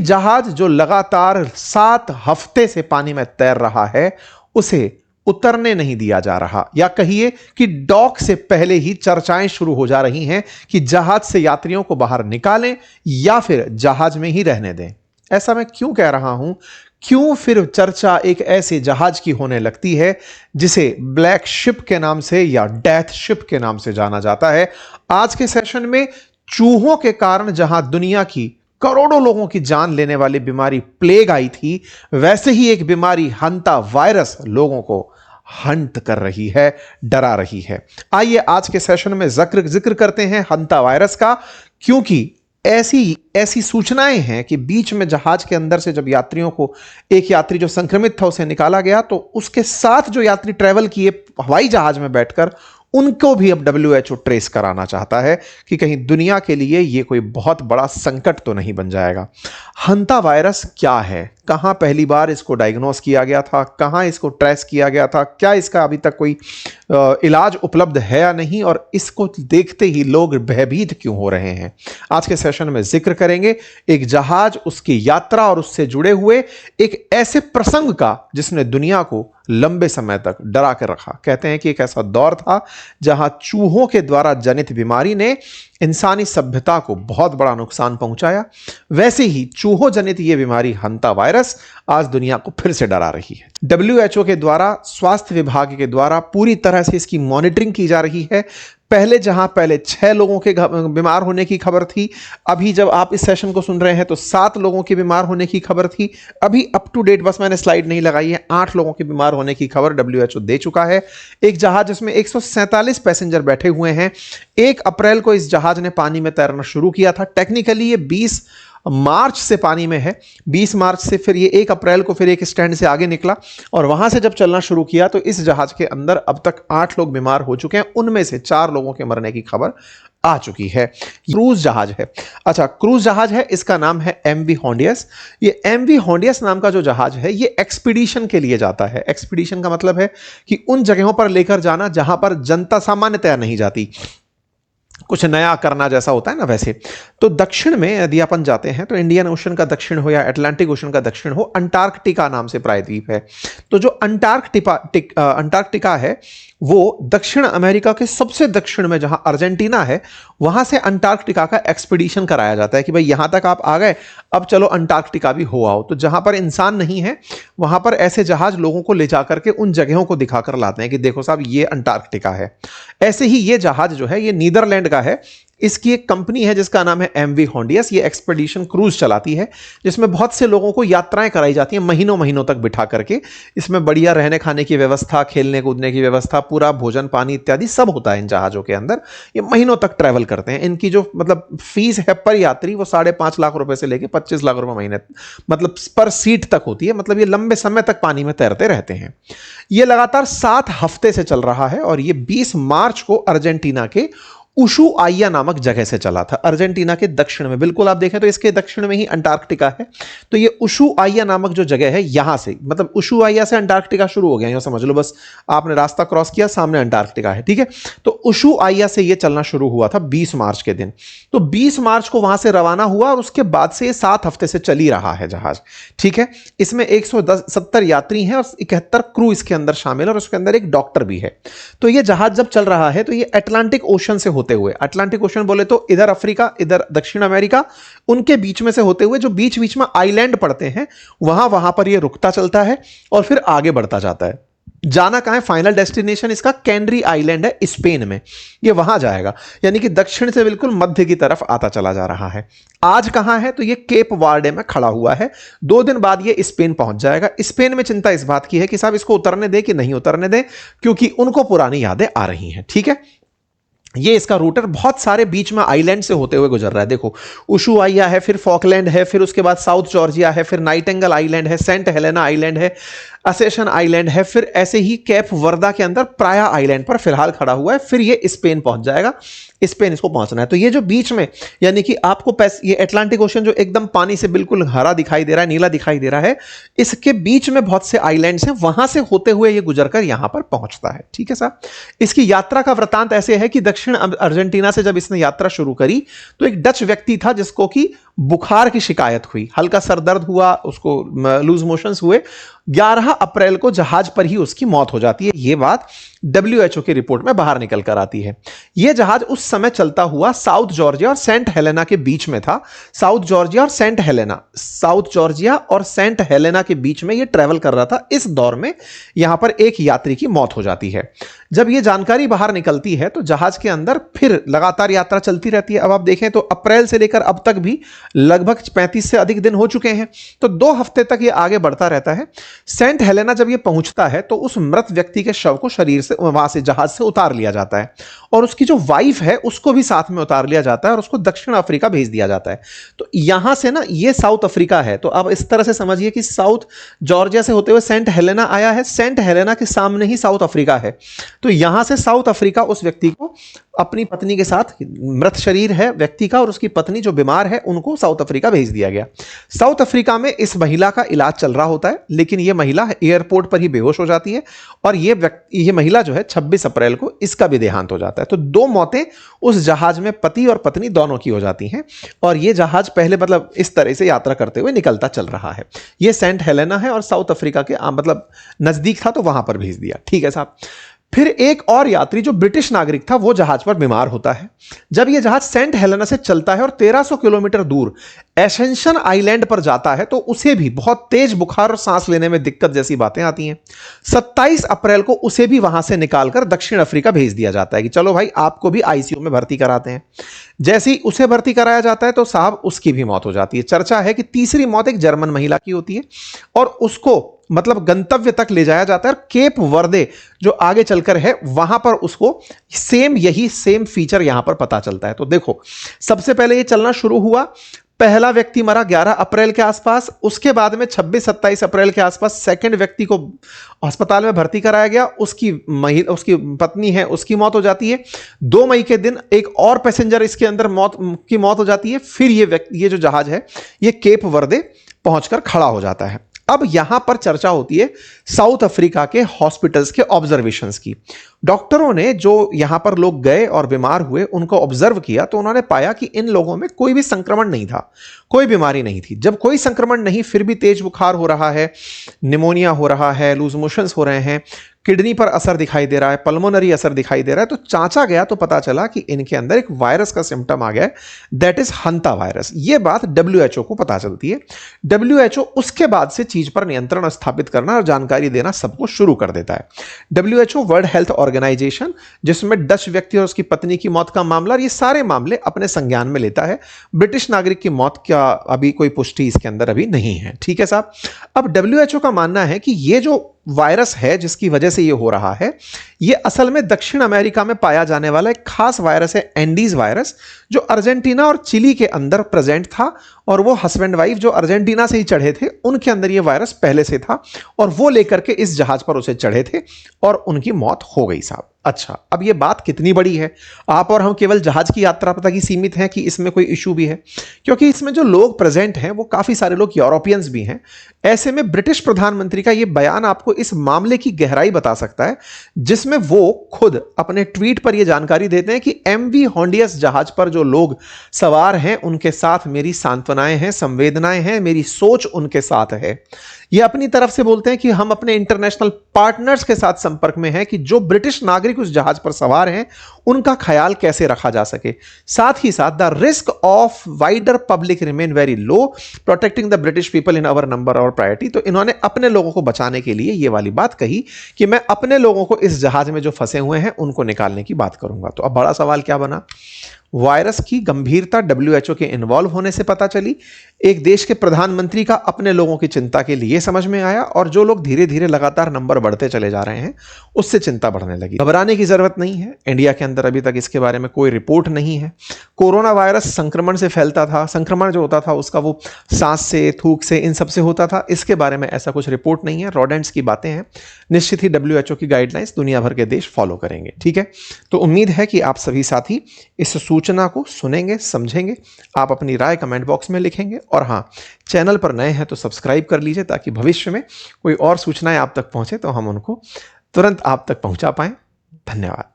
जहाज जो लगातार 7 हफ्ते से पानी में तैर रहा है उसे उतरने नहीं दिया जा रहा, या कहिए कि डॉक से पहले ही चर्चाएं शुरू हो जा रही हैं कि जहाज से यात्रियों को बाहर निकालें या फिर जहाज में ही रहने दें। ऐसा मैं क्यों कह रहा हूं? क्यों फिर चर्चा एक ऐसे जहाज की होने लगती है जिसे ब्लैक शिप के नाम से या डेथ शिप के नाम से जाना जाता है? आज के सेशन में चूहों के कारण जहां दुनिया की करोड़ों लोगों की जान लेने वाली बीमारी प्लेग आई थी, वैसे ही एक बीमारी हंता वायरस लोगों को हंट कर रही है, डरा रही है। आइए आज के सेशन में जिक्र करते हैं हंता वायरस का, क्योंकि ऐसी सूचनाएं हैं कि बीच में जहाज के अंदर से जब यात्रियों को, एक यात्री जो संक्रमित था उसे निकाला गया, तो उसके साथ जो यात्री ट्रैवल किए हवाई जहाज में बैठकर, उनको भी अब WHO ट्रेस कराना चाहता है कि कहीं दुनिया के लिए यह कोई बहुत बड़ा संकट तो नहीं बन जाएगा। हंता वायरस क्या है? कहां पहली बार इसको डायग्नोस किया गया था? कहां इसको ट्रेस किया गया था? क्या इसका अभी तक कोई इलाज उपलब्ध है या नहीं? और इसको देखते ही लोग भयभीत क्यों हो रहे हैं? आज के सेशन में जिक्र करेंगे एक जहाज, उसकी यात्रा और उससे जुड़े हुए एक ऐसे प्रसंग का जिसने दुनिया को लंबे समय तक डरा कर रखा। कहते हैं कि एक ऐसा दौर था जहां चूहों के द्वारा जनित बीमारी ने इंसानी सभ्यता को बहुत बड़ा नुकसान पहुंचाया। वैसे ही चूहों जनित यह बीमारी हंता वायरस आज दुनिया को फिर से डरा रही है। WHO के द्वारा, स्वास्थ्य विभाग के द्वारा पूरी तरह से इसकी मॉनिटरिंग की जा रही है। पहले 6 लोगों के बीमार होने की खबर थी, अभी जब आप इस सेशन को सुन रहे हैं तो 7 लोगों के बीमार होने की खबर थी। अभी अप टू डेट, बस मैंने स्लाइड नहीं लगाई है, 8 लोगों के बीमार होने की खबर WHO दे चुका है। एक जहाज जिसमें 147 पैसेंजर बैठे हुए हैं। 1 अप्रैल को इस जहाज ने पानी में तैरना शुरू किया था। टेक्निकली ये 20 मार्च से पानी में है। 20 मार्च से फिर ये 1 अप्रैल को फिर एक स्टैंड से आगे निकला, और वहां से जब चलना शुरू किया तो इस जहाज के अंदर अब तक 8 लोग बीमार हो चुके हैं। उनमें से 4 लोगों के मरने की खबर आ चुकी है। क्रूज जहाज है। अच्छा, क्रूज जहाज है, इसका नाम है MV हॉन्डियस। ये MV हॉन्डियस नाम का जो जहाज है ये एक्सपीडिशन के लिए जाता है। एक्सपीडिशन का मतलब है कि उन जगहों पर लेकर जाना जहां पर जनता सामान्यतया नहीं जाती, कुछ नया करना जैसा होता है ना वैसे। तो दक्षिण में यदि अपन जाते हैं तो इंडियन ओशन का दक्षिण हो या अटलांटिक ओशन का दक्षिण हो, अंटार्कटिका नाम से प्रायद्वीप है। तो जो अंटार्कटिका है वो दक्षिण अमेरिका के सबसे दक्षिण में, जहां अर्जेंटीना है, वहां से अंटार्कटिका का एक्सपीडिशन कराया जाता है कि भाई यहां तक आप आ गए, अब चलो अंटार्कटिका भी हो आओ। तो जहां पर इंसान नहीं है वहां पर ऐसे जहाज लोगों को ले जाकर के उन जगहों को दिखाकर लाते हैं कि देखो साहब ये अंटार्कटिका है। ऐसे ही ये जहाज जो है ये नीदरलैंड का है। इसकी एक कंपनी है जिसका नाम है MV हॉन्डियस। ये एक्सपीडिशन क्रूज चलाती है जिसमें बहुत से लोगों को यात्राएं कराई जाती हैं महीनों महीनों तक बिठा करके। इसमें बढ़िया रहने खाने की व्यवस्था, खेलने कूदने की व्यवस्था, पूरा भोजन पानी इत्यादि सब होता है इन जहाजों के अंदर। ये महीनों तक ट्रैवल करते हैं। इनकी जो मतलब फीस है पर यात्री वो 5.5 लाख रुपए से लेकर 25 लाख रुपए महीने मतलब पर सीट तक होती है। मतलब ये लंबे समय तक पानी में तैरते रहते हैं। ये लगातार 7 हफ्ते से चल रहा है और ये 20 मार्च को अर्जेंटीना के उशुआइया नामक जगह से चला था। अर्जेंटीना के दक्षिण में, बिल्कुल आप देखें तो इसके दक्षिण में ही अंटार्कटिका है। तो ये उशुआइया नामक जो जगह है, यहां से मतलब उशुआइया से अंटार्कटिका शुरू हो गया, यूं समझ लो। बस आपने रास्ता क्रॉस किया, सामने अंटार्कटिका है, ठीक है। तो उशुआइया से ये चलना शुरू हुआ था 20 मार्च के दिन। तो 20 मार्च को वहां से रवाना हुआ और उसके बाद से ये 7 हफ्ते से चल ही रहा है जहाज, ठीक है। इसमें 170 यात्री हैं और 71 क्रू इसके अंदर शामिल है और उसके अंदर एक डॉक्टर भी है। तो ये जहाज जब चल रहा है तो ये अटलांटिक ओशन से होते हुए, अटलांटिक ओशन बोले तो इधर अफ्रीका इधर दक्षिण अमेरिका, उनके बीच में से होते हुए जो बीच बीच में आइलैंड पड़ते हैं वहां पर ये रुकता चलता है और फिर आगे बढ़ता जाता है। जाना कहां है? फाइनल डेस्टिनेशन इसका कैनरी आइलैंड है स्पेन में, ये वहां जाएगा। यानी कि दक्षिण से बिल्कुल मध्य की तरफ आता चला जा रहा है। आज कहां है? तो ये केप वार्डे में खड़ा हुआ है। 2 दिन बाद ये स्पेन पहुंच जाएगा। स्पेन में चिंता इस बात की है कि साहब इसको उतरने दे कि नहीं उतरने दे, क्योंकि उनको पुरानी यादें आ रही हैं, ठीक है। ये इसका रूटर बहुत सारे बीच में आइलैंड से होते हुए गुजर रहा है। देखो उशुआइया है, फिर फॉकलैंड है, फिर उसके बाद साउथ जॉर्जिया है, फिर नाइटेंगल आइलैंड है, सेंट हेलेना आइलैंड है। असेशन आइलैंड है, फिर ऐसे ही कैप वर्दा के अंदर प्राया आइलैंड पर फिलहाल खड़ा हुआ है, फिर ये स्पेन पहुंच जाएगा। स्पेन इसको पहुंचना है। तो ये जो बीच में, यानी कि आपको ये अटलांटिक ओशन जो एकदम पानी से बिल्कुल हरा दिखाई दे रहा है, नीला दिखाई दे रहा है, इसके बीच में बहुत से आइलैंड्स हैं, वहां से होते हुए ये गुजरकर यहां पर पहुंचता है। ठीक है साहब। इसकी यात्रा का वृतांत ऐसे है कि दक्षिण अर्जेंटीना से जब इसने यात्रा शुरू करी तो एक डच व्यक्ति था जिसको कि बुखार की शिकायत हुई, हल्का सर दर्द हुआ, उसको लूज मोशंस हुए। 11 अप्रैल को जहाज पर ही उसकी मौत हो जाती है। यह बात WHO की रिपोर्ट में बाहर निकल कर आती है। यह जहाज उस समय चलता हुआ साउथ जॉर्जिया और सेंट हेलेना के बीच में था। साउथ जॉर्जिया और सेंट हेलेना के बीच में यह ट्रेवल कर रहा था। इस दौर में यहां पर एक यात्री की मौत हो जाती है। जब यह जानकारी बाहर निकलती है तो जहाज के अंदर फिर लगातार यात्रा चलती रहती है। अब आप देखें तो अप्रैल से लेकर अब तक भी लगभग 35 से अधिक दिन हो चुके हैं, तो 2 हफ्ते तक यह आगे बढ़ता रहता है। सेंट हेलेना जब यह पहुंचता है तो उस मृत व्यक्ति के शव को शरीर से, वहां से, जहाज से उतार लिया जाता है और उसकी जो वाइफ है उसको भी साथ में उतार लिया जाता है और उसको दक्षिण अफ्रीका भेज दिया जाता है। तो यहां से ना ये साउथ अफ्रीका है। तो अब इस तरह से समझिए कि साउथ जॉर्जिया से होते हुए सेंट हेलेना आया है, सेंट हेलेना के सामने ही साउथ अफ्रीका है। तो यहां से साउथ अफ्रीका उस व्यक्ति को अपनी पत्नी के साथ, मृत शरीर है व्यक्ति का और उसकी पत्नी जो बीमार है उनको साउथ अफ्रीका भेज दिया गया। साउथ अफ्रीका में इस महिला का इलाज चल रहा होता है, लेकिन यह महिला एयरपोर्ट पर ही बेहोश हो जाती है और यह महिला जो है 26 अप्रैल को इसका भी देहांत हो जाता है। तो 2 मौतें उस जहाज में पति और पत्नी दोनों की हो जाती हैं और यह जहाज पहले मतलब इस तरह से यात्रा करते हुए निकलता चल रहा है। यह सेंट हेलेना है और साउथ अफ्रीका के मतलब नजदीक था तो वहां पर भेज दिया। ठीक है साहब। फिर एक और यात्री जो ब्रिटिश नागरिक था वो जहाज पर बीमार होता है। जब यह जहाज सेंट हेलेना से चलता है और 1300 किलोमीटर दूर एसेंशन आइलैंड पर जाता है तो उसे भी बहुत तेज बुखार और सांस लेने में दिक्कत जैसी बातें आती हैं। 27 अप्रैल को उसे भी वहां से निकालकर दक्षिण अफ्रीका भेज दिया जाता है कि चलो भाई आपको भी आईसीयू में भर्ती कराते हैं। जैसे ही उसे भर्ती कराया जाता है तो साहब उसकी भी मौत हो जाती है। चर्चा है कि तीसरी मौत एक जर्मन महिला की होती है और उसको मतलब गंतव्य तक ले जाया जाता है। केप वर्दे जो आगे चलकर है वहां पर उसको सेम फीचर यहां पर पता चलता है। तो देखो, सबसे पहले ये चलना शुरू हुआ, पहला व्यक्ति मरा 11 अप्रैल के आसपास, उसके बाद में 26-27 अप्रैल के आसपास सेकंड व्यक्ति को अस्पताल में भर्ती कराया गया, उसकी पत्नी है उसकी मौत हो जाती है। 2 मई के दिन एक और पैसेंजर इसके अंदर मौत हो जाती है। फिर ये जो जहाज है ये केप वर्दे पहुंचकर खड़ा हो जाता है। अब यहां पर चर्चा होती है साउथ अफ्रीका के हॉस्पिटल्स के ऑब्जर्वेशंस की। डॉक्टरों ने जो यहां पर लोग गए और बीमार हुए उनको ऑब्जर्व किया तो उन्होंने पाया कि इन लोगों में कोई भी संक्रमण नहीं था, कोई बीमारी नहीं थी। जब कोई संक्रमण नहीं फिर भी तेज बुखार हो रहा है, निमोनिया हो रहा है, लूज मोशंस हो रहे हैं, किडनी पर असर दिखाई दे रहा है, पल्मोनरी असर दिखाई दे रहा है, तो जांचा गया तो पता चला कि इनके अंदर एक वायरस का सिम्टम आ गया है, दैट इज हंता वायरस। यह बात WHO को पता चलती है। WHO उसके बाद से चीज पर नियंत्रण स्थापित करना और जानकारी देना सबको शुरू कर देता है। WHO वर्ल्ड हेल्थ ऑर्गेनाइजेशन, जिसमें डच व्यक्ति और उसकी पत्नी की मौत का मामला, ये सारे मामले अपने संज्ञान में लेता है। ब्रिटिश नागरिक की मौत का अभी कोई पुष्टि इसके अंदर अभी नहीं है। ठीक है साहब। अब WHO का मानना है कि ये जो वायरस है जिसकी वजह से ये हो रहा है, ये असल में दक्षिण अमेरिका में पाया जाने वाला एक खास वायरस है, एंडीज वायरस, जो अर्जेंटीना और चिली के अंदर प्रेजेंट था और वो हस्बैंड वाइफ जो अर्जेंटीना से ही चढ़े थे उनके अंदर ये वायरस पहले से था और वो लेकर के इस जहाज पर उसे चढ़े थे और उनकी मौत हो गई साहब। अच्छा, अब ये बात कितनी बड़ी है? आप और हम केवल जहाज की यात्रा तक ही सीमित हैं कि इसमें कोई इशू भी है? क्योंकि इसमें जो लोग प्रेजेंट हैं वो काफी सारे लोग यूरोपियंस भी हैं। ऐसे में ब्रिटिश प्रधानमंत्री का ये बयान आपको इस मामले की गहराई बता सकता है, जिसमें वो खुद अपने ट्वीट पर यह जानकारी देते हैं कि MV होंडियस जहाज पर जो लोग सवार हैं उनके साथ मेरी सांत्वनाएं हैं, संवेदनाएं हैं, मेरी सोच उनके साथ है। ये अपनी तरफ से बोलते हैं कि हम अपने इंटरनेशनल पार्टनर्स के साथ संपर्क में हैं कि जो ब्रिटिश नागरिक उस जहाज पर सवार हैं उनका ख्याल कैसे रखा जा सके। साथ ही साथ the risk of wider public remain very low, protecting the British people in our number और प्रायोरिटी। तो इन्होंने अपने लोगों को बचाने के लिए ये वाली बात कही कि मैं अपने लोगों को इस जहाज में जो फंसे हुए हैं उनको निकालने की बात करूंगा। तो अब बड़ा सवाल क्या बना वायरस की गंभीरता WHO के इन्वॉल्व होने से पता चली, एक देश के प्रधानमंत्री का अपने लोगों की चिंता के लिए समझ में आया, और जो लोग धीरे धीरे लगातार नंबर बढ़ते चले जा रहे हैं उससे चिंता बढ़ने लगी। घबराने की जरूरत नहीं है, इंडिया के अंदर अभी तक इसके बारे में कोई रिपोर्ट नहीं है। कोरोना वायरस संक्रमण से फैलता था, संक्रमण जो होता था उसका वो सांस से, थूक से, इन सब से होता था। इसके बारे में ऐसा कुछ रिपोर्ट नहीं है, रॉडेंट्स की बातें हैं। निश्चित ही WHO की गाइडलाइंस दुनिया भर के देश फॉलो करेंगे, ठीक है। तो उम्मीद है कि आप सभी साथी इस सूचना को सुनेंगे, समझेंगे, आप अपनी राय कमेंट बॉक्स में लिखेंगे, और हाँ, चैनल पर नए हैं तो सब्सक्राइब कर लीजिए ताकि भविष्य में कोई और सूचनाएं आप तक पहुंचे तो हम उनको तुरंत आप तक पहुंचा पाएं। धन्यवाद।